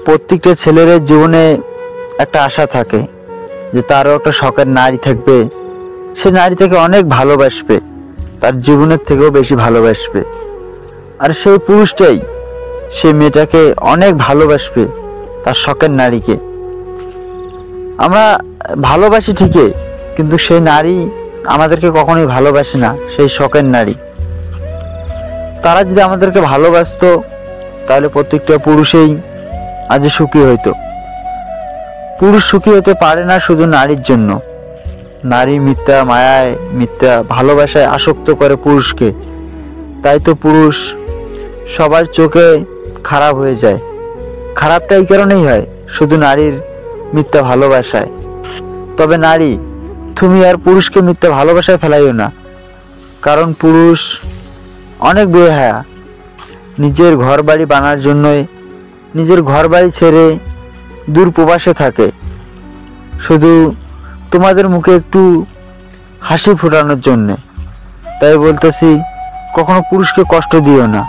প্রত্যেকটা ছেলের জীবনে একটা আশা থাকে যে তারও একটা শখের নারী থাকবে, সে নারী থেকে অনেক ভালোবাসবে, তার জীবনের থেকেও বেশি ভালোবাসবে। আর সেই পুরুষটাই সেই মেয়েটাকে অনেক ভালোবাসবে, তার শখের নারীকে। আমরা ভালোবাসি ঠিকই, কিন্তু সেই নারী আমাদেরকে কখনোই ভালোবাসে না, সেই শখের নারী। তারা যদি আমাদেরকে ভালোবাসতো তাহলে প্রত্যেকটা পুরুষেই আজ সুখী হইতো। পুরুষ সুখী হতে পারে না শুধু নারীর জন্য। নারী মিথ্যা মায়ায়, মিথ্যা ভালোবাসায় আসক্ত করে পুরুষকে, তাই তো পুরুষ সবার চোখে খারাপ হয়ে যায়। খারাপটা এই কারণেই হয় শুধু নারীর মিথ্যা ভালোবাসায়। তবে নারী, তুমি আর পুরুষকে মিথ্যা ভালোবাসায় ফেলাইও না, কারণ পুরুষ অনেক বেহায়া। নিজের ঘর বাড়ি বানার জন্যই নিজের ঘর বাড়ি ছেড়ে দূর প্রবাসে থাকে, শুধু তোমাদের মুখে একটু হাসি ফোটানোর জন্যে। তাই বলতেছি, কখনো পুরুষকে কষ্ট দিও না।